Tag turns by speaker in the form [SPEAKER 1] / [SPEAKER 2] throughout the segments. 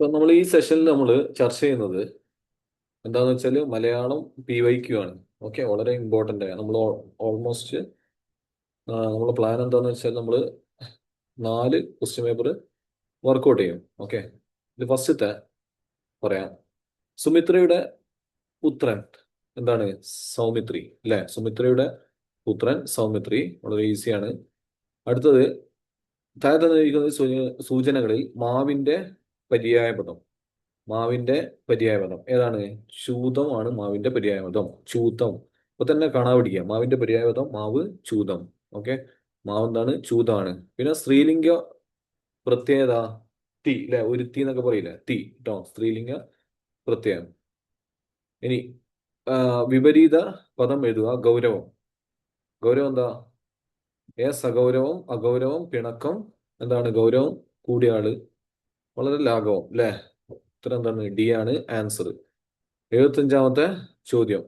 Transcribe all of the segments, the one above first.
[SPEAKER 1] ഇപ്പൊ നമ്മൾ ഈ സെഷനിൽ നമ്മൾ ചർച്ച ചെയ്യുന്നത് എന്താന്ന് വെച്ചാൽ മലയാളം PYQ ആണ്. ഓക്കെ, വളരെ ഇമ്പോർട്ടൻ്റ് ആണ്. നമ്മൾ ഓൾമോസ്റ്റ് നമ്മളെ പ്ലാൻ എന്താന്ന് വെച്ചാൽ നമ്മൾ 4 ക്വസ്റ്റ്യൻ പേപ്പർ വർക്കൗട്ട് ചെയ്യും. ഓക്കെ, ഇത് ഫസ്റ്റത്തെ പറയാം. സുമിത്രയുടെ പുത്രൻ എന്താണ്? സൗമിത്രി അല്ലെ? സുമിത്രയുടെ പുത്രൻ സൗമിത്രി, വളരെ ഈസിയാണ്. അടുത്തത്, താഴെ തന്നിരിക്കുന്ന സൂചനകളിൽ മാവിന്റെ പര്യായപദം. മാവിന്റെ പര്യായപദം ഏതാണ്? ചൂതം ആണ് മാവിന്റെ പര്യായപദം. ചൂതം. ഇപ്പൊ തന്നെ കാണാൻ പഠിക്കുക. മാവിന്റെ പര്യായപദം മാവ്, ചൂതം. ഓക്കെ, മാവ് എന്താണ്? ചൂതാണ്. പിന്നെ സ്ത്രീലിംഗ പ്രത്യേകത തി അല്ലെ? ഒരു തീ എന്നൊക്കെ പറയില്ലേ? തി കേട്ടോ, സ്ത്രീലിംഗ പ്രത്യയം. ഇനി വിപരീത പദം എഴുതുക. ഗൗരവം. ഗൗരവം എന്താ? സഗൗരവം, അഗൗരവം, പിണക്കം. എന്താണ് ഗൗരവം? കൂടിയ ആള്, വളരെ ലാഘവം അല്ലെ? ഉത്തരം എന്താണ്? ഡി ആണ് ആൻസർ. 75ാമത്തെ ചോദ്യം.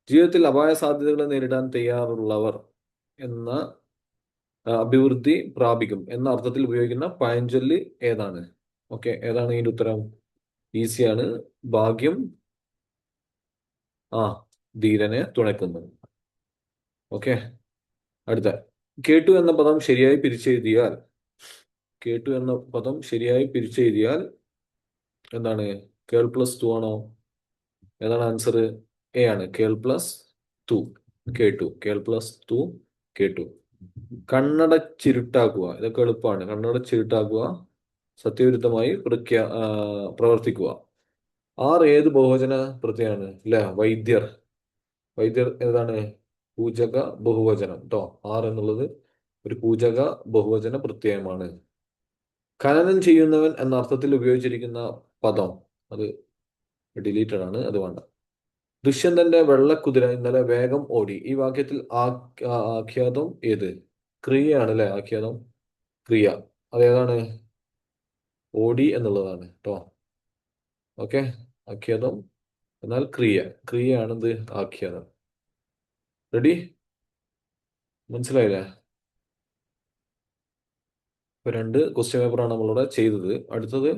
[SPEAKER 1] ജീവിതത്തിൽ അപായ സാധ്യതകളെ നേരിടാൻ തയ്യാറുള്ളവർ എന്ന അഭിവൃദ്ധി പ്രാപിക്കും എന്ന അർത്ഥത്തിൽ ഉപയോഗിക്കുന്ന പഴഞ്ചൊല്ല് ഏതാണ്? ഓക്കെ, ഏതാണ് ഇതിന്റെ ഉത്തരം? ഈസിയാണ്. ഭാഗ്യം ആ ധീരനെ തുണയ്ക്കുന്നു. ഓക്കെ, അടുത്ത. കേട്ടു എന്ന പദം ശരിയായി പിരിച്ചെഴുതിയാൽ കേട്ടു എന്ന പദം ശരിയായി പിരിച്ചെഴുതിയാൽ എന്താണ്? കേൾ പ്ലസ് ടു ആണോ? ഏതാണ് ആൻസർ? എ ആണ്. കേൾ പ്ലസ് ടു. കേട്ടു. കേൾ പ്ലസ് ടു കേട്ടു. കണ്ണടച്ചിരുട്ടാക്കുക. ഇതൊക്കെ എളുപ്പമാണ്. കണ്ണടച്ചിരുട്ടാക്കുക, സത്യവിരുദ്ധമായി പ്രവർത്തിക്കുക. ആർ ഏത് ബഹുവചന പ്രത്യയാണ്? അല്ലെ? വൈദ്യർ. വൈദ്യർ ഏതാണ്? പൂജക ബഹുവചനം കേട്ടോ. ആർ എന്നുള്ളത് ഒരു പൂജക ബഹുവചന പ്രത്യയമാണ്. ഖനനം ചെയ്യുന്നവൻ എന്ന അർത്ഥത്തിൽ ഉപയോഗിച്ചിരിക്കുന്ന പദം അത് ഡിലീറ്റഡ് ആണ്, അത് വേണ്ട. ദുഷ്യന്തന്റെ വെള്ളക്കുതിര ഇന്നലെ വേഗം ഓടി. ഈ വാക്യത്തിൽ ആഖ്യാതം ഏത്? ക്രിയയാണ് അല്ലെ? ആഖ്യാതം ക്രിയ. അതേതാണ്? ഓടി എന്നുള്ളതാണ് കേട്ടോ. ഓക്കെ, ആഖ്യാതം എന്നാൽ ക്രിയ. ക്രിയയാണെന്ത്? ആഖ്യാതം. റെഡി? മനസ്സിലായില്ലേ? ഇപ്പൊ 2 ക്വസ്റ്റ്യൻ പേപ്പറാണ് നമ്മളിവിടെ ചെയ്തത്. അടുത്തത്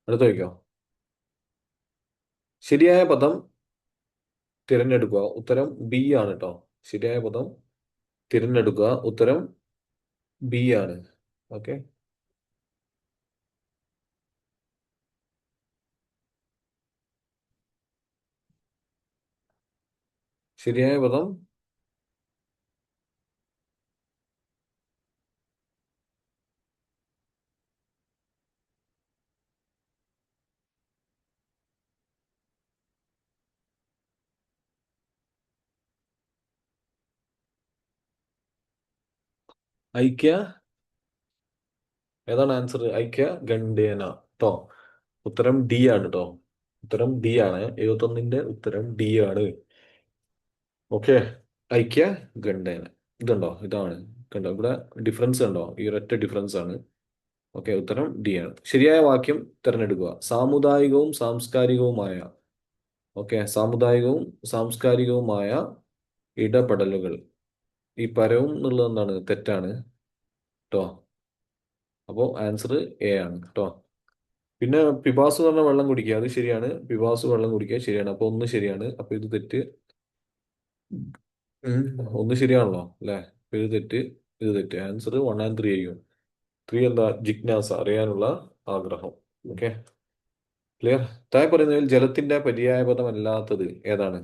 [SPEAKER 1] അടുത്ത വയ്ക്കോ. ശരിയായ പദം തിരഞ്ഞെടുക്കുക. ഉത്തരം ബി ആണ് കേട്ടോ. ശരിയായ പദം തിരഞ്ഞെടുക്കുക. ഉത്തരം ബി ആണ്. ഓക്കെ, ശരിയായ പദം ഐക്യ. ഏതാണ് ആൻസർ? ഐക്യ ഗണ്ടേന കേട്ടോ. ഉത്തരം ഡി ആണ് കേട്ടോ. ഉത്തരം ഡി ആണ്. 71ന്റെ ഉത്തരം ഡി ആണ്. ഓക്കെ, ഐക്യ ഗണ്ടേന. ഇതുണ്ടോ? ഇതാണ്. കണ്ടോ ഇവിടെ ഡിഫറൻസ് ഉണ്ടോ? ഈ ഒരൊറ്റ ഡിഫറൻസ് ആണ്. ഓക്കെ, ഉത്തരം ഡി ആണ്. ശരിയായ വാക്യം തിരഞ്ഞെടുക്കുക. സാമുദായികവും സാംസ്കാരികവുമായ. ഓക്കെ, സാമുദായികവും സാംസ്കാരികവുമായ ഇടപെടലുകൾ. ഈ പരവും എന്നുള്ളത് എന്താണ്? തെറ്റാണ് കേട്ടോ. അപ്പോൾ ആൻസർ എ ആണ് കേട്ടോ. പിന്നെ പിപാസു എന്ന് പറഞ്ഞാൽ വെള്ളം കുടിക്കുക, അത് ശരിയാണ്. പിപാസു വെള്ളം കുടിക്കുക ശരിയാണ്. അപ്പൊ ഒന്ന് ശരിയാണ്. അപ്പൊ ഇത് തെറ്റ്. ഉം. ഒന്ന് ശരിയാണല്ലോ അല്ലെ? അപ്പൊ ഇത് തെറ്റ്, ഇത് തെറ്റ്. ആൻസർ 1 and 3 ആയിരിക്കും. 3 എന്താ? ജിജ്ഞാസ, അറിയാനുള്ള ആഗ്രഹം. Okay, clear? താഴെ പറയുന്നതിൽ ജലത്തിന്റെ പര്യായപദമല്ലാത്തത് ഏതാണ്?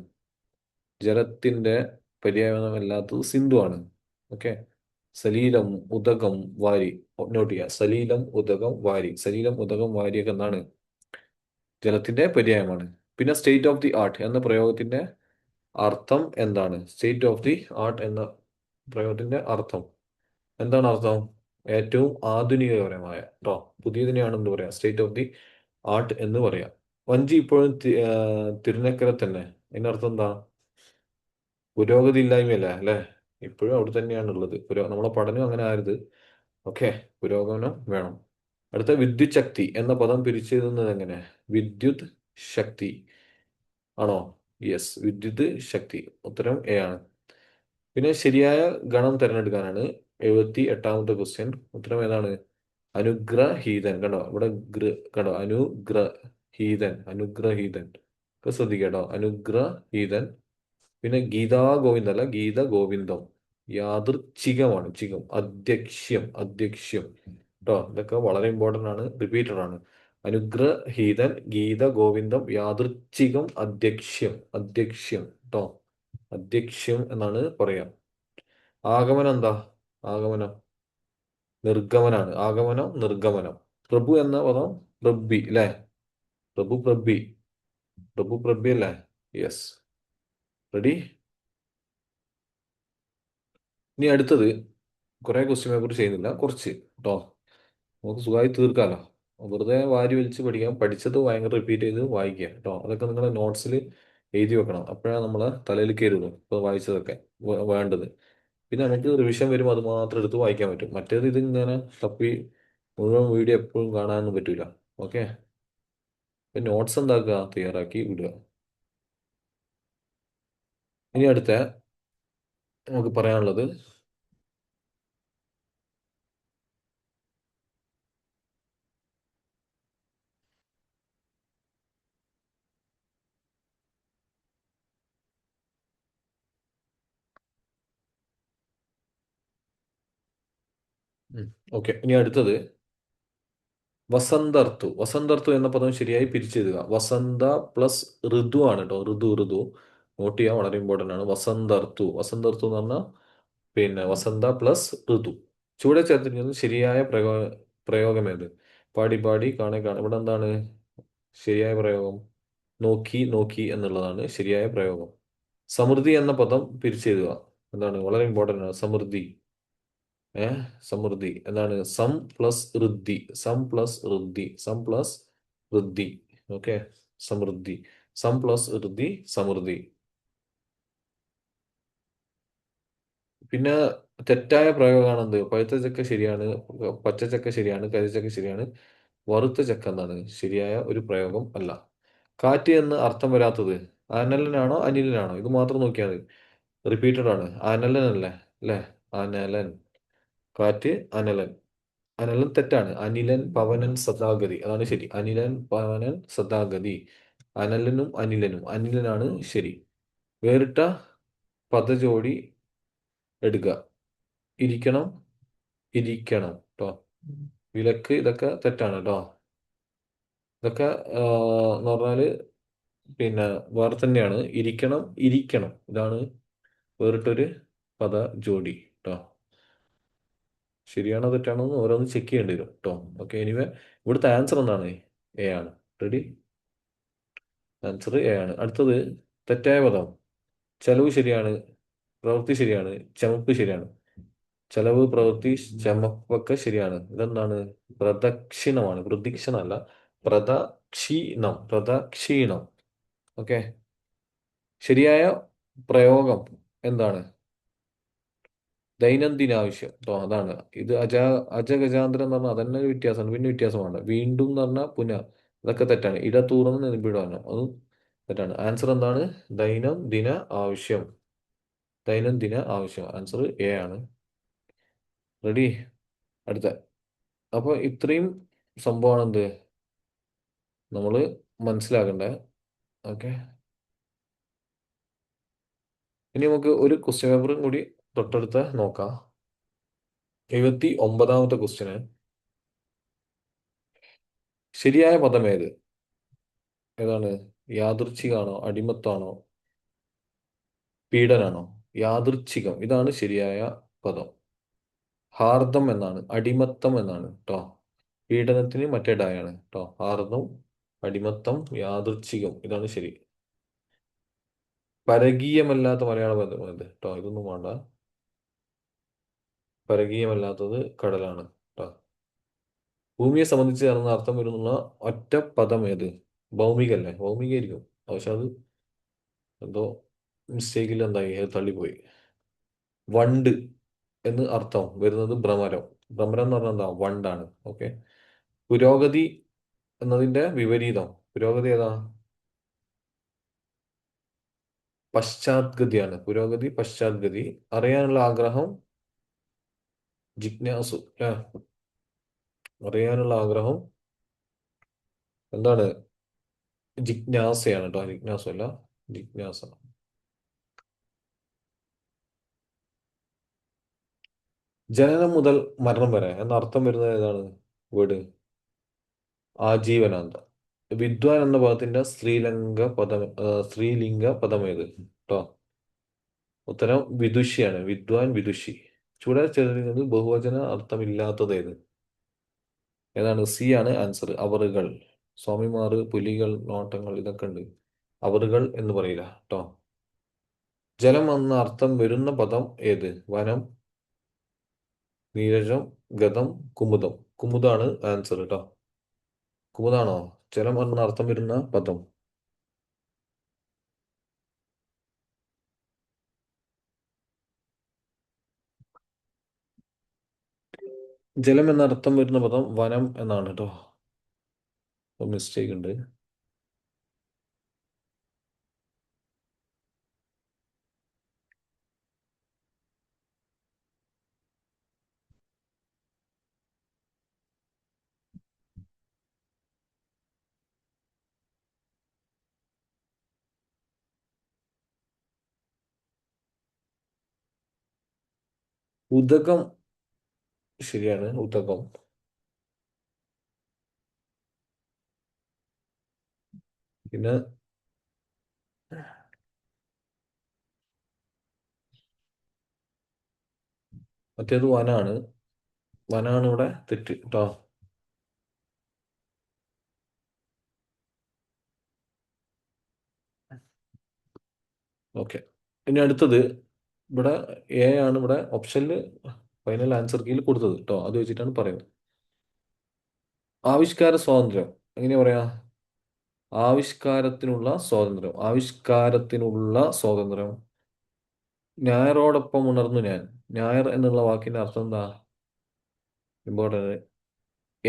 [SPEAKER 1] ജലത്തിന്റെ പര്യായപദമല്ലാത്തത് സിന്ധു ആണ്. ഓക്കെ, സലീലം, ഉദകം, വാരി. നോട്ട് ചെയ്യുക. സലീലം, ഉദകം, വാരി. സലീലം, ഉദകം, വാരിയൊക്കെ എന്താണ്? ജലത്തിന്റെ പര്യായമാണ്. പിന്നെ സ്റ്റേറ്റ് ഓഫ് ദി ആർട്ട് എന്ന പ്രയോഗത്തിന്റെ അർത്ഥം എന്താണ്? സ്റ്റേറ്റ് ഓഫ് ദി ആർട്ട് എന്ന പ്രയോഗത്തിന്റെ അർത്ഥം എന്താണ്? അർത്ഥം ഏറ്റവും ആധുനികപരമായ കേട്ടോ. പുതിയതിനെയാണ് എന്ത് പറയാ? സ്റ്റേറ്റ് ഓഫ് ദി ആർട്ട് എന്ന് പറയാം. വഞ്ചി ഇപ്പോഴും തിരുനക്കര തന്നെ. അതിനർത്ഥം എന്താ? പുരോഗതി ഇല്ലായ്മയല്ല അല്ലെ? ഇപ്പോഴും അവിടെ തന്നെയാണ് ഉള്ളത്. നമ്മളെ പഠനം അങ്ങനെ ആയത്. ഓക്കെ, പുരോഗമനം വേണം. അടുത്ത, വിദ്യുത് ശക്തി എന്ന പദം പിരിച്ചെഴുതുന്നത് എങ്ങനെ? വിദ്യുത് ശക്തി ആണോ? യെസ്, വിദ്യുത് ശക്തി. ഉത്തരം എ ആണ്. പിന്നെ ശരിയായ ഗണം തിരഞ്ഞെടുക്കാനാണ് 78ാമത്തെ ക്വസ്റ്റ്യൻ. ഉത്തരം ഏതാണ്? അനുഗ്രഹീതൻ. കണ്ടോ ഇവിടെ കണ്ടോ അനുഗ്രഹീതൻ, അനുഗ്രഹീതൻ. ഇപ്പൊ ശ്രദ്ധിക്കട്ടോ, അനുഗ്രഹീതൻ. പിന്നെ ഗീതാ ഗോവിന്ദം അല്ല, ഗീത ഗോവിന്ദം. യാദൃച്ഛികമാണ്, ചികം. അധ്യക്ഷ്യം, അധ്യക്ഷ്യം കേട്ടോ. ഇതൊക്കെ വളരെ ഇമ്പോർട്ടന്റ് ആണ്, റിപ്പീറ്റഡ് ആണ്. അനുഗ്രഹീതൻ, ഗീത ഗോവിന്ദം, യാദൃച്ഛികം, അധ്യക്ഷ്യം, അധ്യക്ഷ്യം കേട്ടോ. അധ്യക്ഷ്യം എന്നാണ് പറയാം. ആഗമനം എന്താ? ആഗമനം നിർഗമനാണ്. ആഗമനം നിർഗമനം. പ്രഭു എന്ന പദം പ്രബി അല്ലേ? പ്രഭു പ്രബി, പ്രഭു പ്രബി അല്ലേ? യെസ്. റെഡി? ഇനി അടുത്തത് കുറെ ക്വസ്റ്റ്യൻ പേപ്പർ ചെയ്യുന്നില്ല, കുറച്ച് കേട്ടോ. നമുക്ക് സുഖമായി തീർക്കാമല്ലോ. വെറുതെ വാരി വലിച്ച് പഠിക്കാം. പഠിച്ചത് ഭയങ്കര റിപ്പീറ്റ് ചെയ്ത് വായിക്കുക കേട്ടോ. അതൊക്കെ നിങ്ങളുടെ നോട്ട്സിൽ എഴുതി വെക്കണം. അപ്പോഴാണ് നമ്മളെ തലയിൽ കയറുള്ളൂ ഇപ്പോൾ വായിച്ചതൊക്കെ വേണ്ടത്. പിന്നെ നമുക്ക് റിവിഷൻ വരുമ്പോൾ അത് മാത്രം എടുത്ത് വായിക്കാൻ പറ്റും. മറ്റേത് ഇതിങ്ങനെ തപ്പി മുഴുവൻ വീഡിയോ എപ്പോഴും കാണാനൊന്നും പറ്റൂല. ഓക്കെ. ഇപ്പം നോട്ട്സ് എന്താക്കുക, തയ്യാറാക്കി വിടുക. ഇനി അടുത്ത നമുക്ക് പറയാനുള്ളത് ഓക്കെ. ഇനി അടുത്തത് വസന്തർത്തു. വസന്തർത്തു എന്ന പദം ശരിയായി പിരിച്ചെഴുതുക. വസന്ത പ്ലസ് ഋതു ആണ് കേട്ടോ. ഋതു, ഋതു നോട്ട് ചെയ്യാൻ വളരെ ഇമ്പോർട്ടൻ്റ് ആണ്. വസന്തർത്തു, വസന്തർത്തു എന്ന് പറഞ്ഞാൽ പിന്നെ വസന്ത പ്ലസ് ഋതു. ചുവടെ ചേർത്തിരിക്കുന്നത് ശരിയായ പ്രയോഗം ഏത്? പാടി പാടി, കാണെ കാണെ. ഇവിടെ എന്താണ് ശരിയായ പ്രയോഗം? നോക്കി നോക്കി എന്നുള്ളതാണ് ശരിയായ പ്രയോഗം. സമൃദ്ധി എന്ന പദം പിരിച്ചെഴുതുക. എന്താണ്? വളരെ ഇമ്പോർട്ടൻ്റ് ആണ്. സമൃദ്ധി, സമൃദ്ധി എന്താണ്? സം പ്ലസ് ഋദ്ധി, സം പ്ലസ് ഋദ്ധി, സം പ്ലസ് ഋദ്ധി. ഓക്കെ. സമൃദ്ധി, സം പ്ലസ് ഋദ്ധി, സമൃദ്ധി. പിന്നെ തെറ്റായ പ്രയോഗമാണ് എന്ത്? പഴുത്ത ചക്ക ശരിയാണ്, പച്ച ചക്ക ശരിയാണ്, കരിച്ചക്ക ശരിയാണ്, വറുത്ത ചക്ക എന്താണ്? ശരിയായ ഒരു പ്രയോഗം അല്ല. കാറ്റ് എന്ന് അർത്ഥം വരാത്തത് അനലനാണോ അനിലനാണോ? ഇത് മാത്രം നോക്കിയാൽ മതി. റിപ്പീറ്റഡ് ആണ്. അനലൻ അല്ലേ? അല്ലേ? അനലൻ. കാറ്റ് അനലൻ. അനലൻ തെറ്റാണ്. അനിലൻ പവനൻ സദാഗതി, അതാണ് ശരി. അനിലൻ പവനൻ സദാഗതി. അനലനും അനിലനും, അനിലനാണ് ശരി. വേറിട്ട പദജോടി എടുക്കുക. ഇരിക്കണം, ഇരിക്കണം കേട്ടോ. വിലക്ക്, ഇതൊക്കെ തെറ്റാണ് കേട്ടോ. ഇതൊക്കെ എന്ന് പറഞ്ഞാല് പിന്നെ വേറെ തന്നെയാണ്. ഇരിക്കണം, ഇരിക്കണം, ഇതാണ് വേറിട്ടൊരു പദ ജോഡി കേട്ടോ. ശരിയാണോ തെറ്റാണോ എന്ന് ഓരോന്ന് ചെക്ക് ചെയ്യേണ്ടി വരും കേട്ടോ. ഓക്കെ. എനിവേ ഇവിടുത്തെ ആൻസർ എന്താണ്? എ ആണ്. റെഡി? ആൻസർ എ ആണ്. അടുത്തത് തെറ്റായ പദം. ചെലവ് ശരിയാണ്, പ്രവൃത്തി ശരിയാണ്, ചമപ്പ് ശരിയാണ്. ചെലവ്, പ്രവൃത്തി, ചമപ്പൊക്കെ ശരിയാണ്. ഇതെന്താണ്? പ്രദക്ഷിണമാണ്. പ്രദക്ഷിണമല്ല, പ്രദക്ഷീണം, പ്രദക്ഷീണം. ഓക്കെ. ശരിയായ പ്രയോഗം എന്താണ്? ദൈനംദിന ആവശ്യം കേട്ടോ. അതാണ് ഇത്. അജഗജാന്തരം എന്ന് പറഞ്ഞാൽ അതന്നെ ഒരു വ്യത്യാസമാണ്. പിന്നെ വ്യത്യാസമാണ്. വീണ്ടും എന്ന് പറഞ്ഞാൽ പുനഃ, അതൊക്കെ തെറ്റാണ്. ഇടതൂർന്ന് നിബിഡമാണ്, അതും തെറ്റാണ്. ആൻസർ എന്താണ്? ദൈനംദിന ആവശ്യം, ദൈനംദിന ആവശ്യം. ആൻസർ എ ആണ്. റെഡി? അടുത്ത. അപ്പോൾ ഇത്രയും സംഭവമാണ് എന്ത് നമ്മൾ മനസ്സിലാക്കണ്ടേ. ഓക്കെ. ഇനി നമുക്ക് ഒരു ക്വസ്റ്റ്യൻ പേപ്പറും കൂടി തൊട്ടടുത്ത് നോക്കാം. 79ാമത്തെ ക്വസ്റ്റ്യന്. ശരിയായ പദം ഏത്? ഏതാണ്? യാദൃച്ഛികാണോ, അടിമത്താണോ, പീഡനാണോ? യാദൃച്ഛികം, ഇതാണ് ശരിയായ പദം. ഹാർദം എന്നാണ്, അടിമത്തം എന്നാണ് കേട്ടോ. പീഡനത്തിന് മറ്റേ ഡായാണ് കേട്ടോ. ഹാർദം, അടിമത്തം, യാദൃച്ഛികം, ഇതാണ് ശരി. പരകീയമല്ലാത്ത മലയാള പദം ഏത് കേട്ടോ? ഇതൊന്നും വേണ്ട. പരകീയമല്ലാത്തത് കടലാണ് കേട്ടോ. ഭൂമിയെ സംബന്ധിച്ച് ചേർന്ന അർത്ഥം വരുന്ന ഒറ്റ പദം ഏത്? ഭൗമികല്ലേ? ഭൗമികയായിരിക്കും. പക്ഷെ അത് എന്തോ മിസ്റ്റേക്കിൽ എന്തായി, അത് തള്ളിപ്പോയി. വണ്ട് എന്ന് അർത്ഥം വരുന്നത് ഭ്രമരം. ഭ്രമരം എന്ന് പറഞ്ഞാൽ എന്താ? വണ്ടാണ്. ഓക്കെ. പുരോഗതി എന്നതിന്റെ വിപരീതം. പുരോഗതി ഏതാ? പശ്ചാത്ഗതിയാണ്. പുരോഗതി, പശ്ചാത്ഗതി. അറിയാനുള്ള ആഗ്രഹം, ജിജ്ഞാസു അല്ലേ? അറിയാനുള്ള ആഗ്രഹം എന്താണ്? ജിജ്ഞാസയാണ് കേട്ടോ, ജിജ്ഞാസ അല്ല, ജിജ്ഞാസ. ജനനം മുതൽ മരണം വരെ എന്ന അർത്ഥം വരുന്നത് ഏതാണ് വേർഡ്? ആജീവനാന്ത. വിദ്വാൻ എന്ന പദത്തിന്റെ സ്ത്രീലിംഗ പദം ഏത് കേട്ടോ? ഉത്തരം വിദുഷിയാണ്. വിദ്വാൻ, വിദുഷി. ചുവടെ ചേർക്കുന്നത് ബഹുവചന അർത്ഥമില്ലാത്തത് ഏത്? ഏതാണ്? സി ആണ് ആൻസർ. അവറുകൾ. സ്വാമിമാറ്, പുലികൾ, നോട്ടങ്ങൾ, ഇതൊക്കെ ഉണ്ട്. അവറുകൾ എന്ന് പറയില്ല കേട്ടോ. ജലം എന്ന അർത്ഥം വരുന്ന പദം ഏത്? വനം, നീരജം, ഗതം, കുമുദം. കുമുദാണ് ആൻസർ കേട്ടോ. കുമുദാണോ ജലം എന്ന അർത്ഥം വരുന്ന പദം? ജലം എന്ന അർത്ഥം വരുന്ന പദം വനം എന്നാണ് കേട്ടോ. മിസ്റ്റേക്ക് ഉണ്ട്. ഉദകം ശരിയാണ്, ഉദകം. പിന്നെ മറ്റേത് വനാണ്. വനാണ് ഇവിടെ തെറ്റ് കേട്ടോ. ഓക്കെ, ഇനി അടുത്തത് ഇവിടെ എ ആണ് ഇവിടെ ഓപ്ഷനിൽ ഫൈനൽ ആൻസർ കീയിൽ കൊടുത്തത് കേട്ടോ. അത് വെച്ചിട്ടാണ് പറയുന്നത്. ആവിഷ്കാര സ്വാതന്ത്ര്യം എങ്ങനെയാ പറയാ? ആവിഷ്കാരത്തിനുള്ള സ്വാതന്ത്ര്യം. ആവിഷ്കാരത്തിനുള്ള സ്വാതന്ത്ര്യം. ഞായറോടൊപ്പം ഉണർന്നു ഞാൻ. ഞായർ എന്നുള്ള വാക്കിന്റെ അർത്ഥം എന്താ? ഇമ്പോർട്ടൻ്റ്.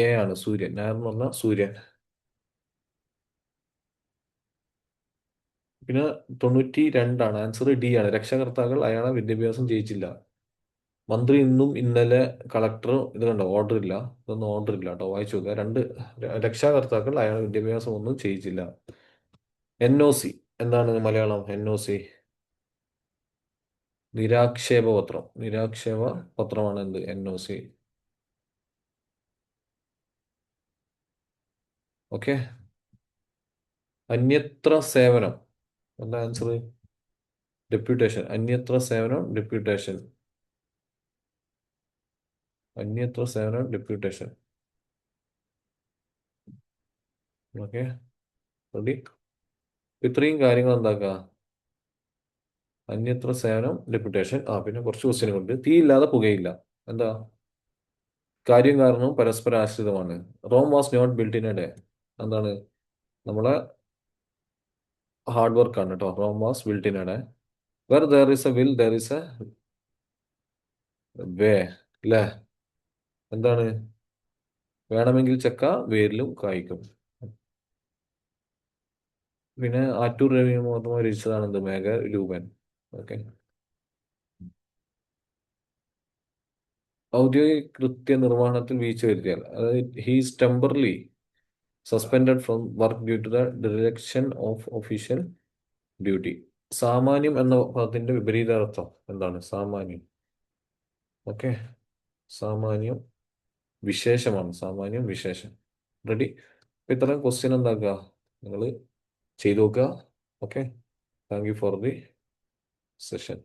[SPEAKER 1] എ ആണ്, സൂര്യൻ. ഞായർ എന്ന് പറഞ്ഞാൽ സൂര്യൻ. പിന്നെ 92 ആൻസർ. ഡി ആണ്. രക്ഷകർത്താക്കൾ അയാളെ വിദ്യാഭ്യാസം ചെയ്യിച്ചില്ല. മന്ത്രി ഇന്നും ഇന്നലെ കളക്ടർ. ഇത് കണ്ടോ, ഓർഡർ ഇല്ല. ഇതൊന്നും ഓർഡർ ഇല്ല കേട്ടോ. വായിച്ചു നോക്കുക. രണ്ട് രക്ഷാകർത്താക്കൾ അയാളെ വിദ്യാഭ്യാസം ഒന്നും ചെയ്യിച്ചില്ല. NOC എന്താണ് മലയാളം? NOC നിരാക്ഷേപ പത്രം. നിരാക്ഷേപ പത്രമാണ് എന്ത്? NOC. ഓക്കെ. അന്യത്ര സേവനം എന്താ ആൻസർ? ഡെപ്യൂട്ടേഷൻ. അന്യത്ര സേവനം, ഡെപ്യൂട്ടേഷൻ. അന്യത്ര സേവനം, ഡെപ്യൂട്ടേഷൻ. Okay, ready. ഇത്രയും കാര്യങ്ങൾ എന്താക്കുക? അന്യത്ര സേവനം, ഡെപ്യൂട്ടേഷൻ. പിന്നെ കുറച്ച് ക്വസ്റ്റ്യനുകളുണ്ട്. തീയില്ലാതെ പുകയില്ല. എന്താ? കാര്യം കാരണവും പരസ്പര ആശ്രിതമാണ്. Rome was not built in a day. എന്താണ്? നമ്മളെ ഹാർഡ് വർക്ക് ആണ് കേട്ടോ. Rome was built in a day. Where there is a will there is a way. അല്ലേ? എന്താണ്? വേണമെങ്കിൽ ചക്ക വേരിലും കായ്ക്കും. പിന്നെ ആറ്റൂർ രവിവർമ്മ രചിച്ചതാണ് എന്ത്? മേഘരൂപൻ. ഓക്കെ. ഔദ്യോഗിക കൃത്യനിർവഹണത്തിൽ വീഴ്ച വരുത്തിയാൽ, അതായത് he's temporarily suspended from work due to the direction of official duty. സാമാന്യം എന്ന പദത്തിന്റെ വിപരീതാർത്ഥം എന്താണ്? സാമാന്യം. ഓക്കെ. സാമാന്യം വിശേഷമാണ്. സാമാന്യം വിശേഷം. റെഡി. അപ്പൊ ഇത്രയും ക്വസ്റ്റ്യൻ എന്താക്കുക? നിങ്ങൾ ചെയ്തു നോക്കുക. Okay. Thank you for the session.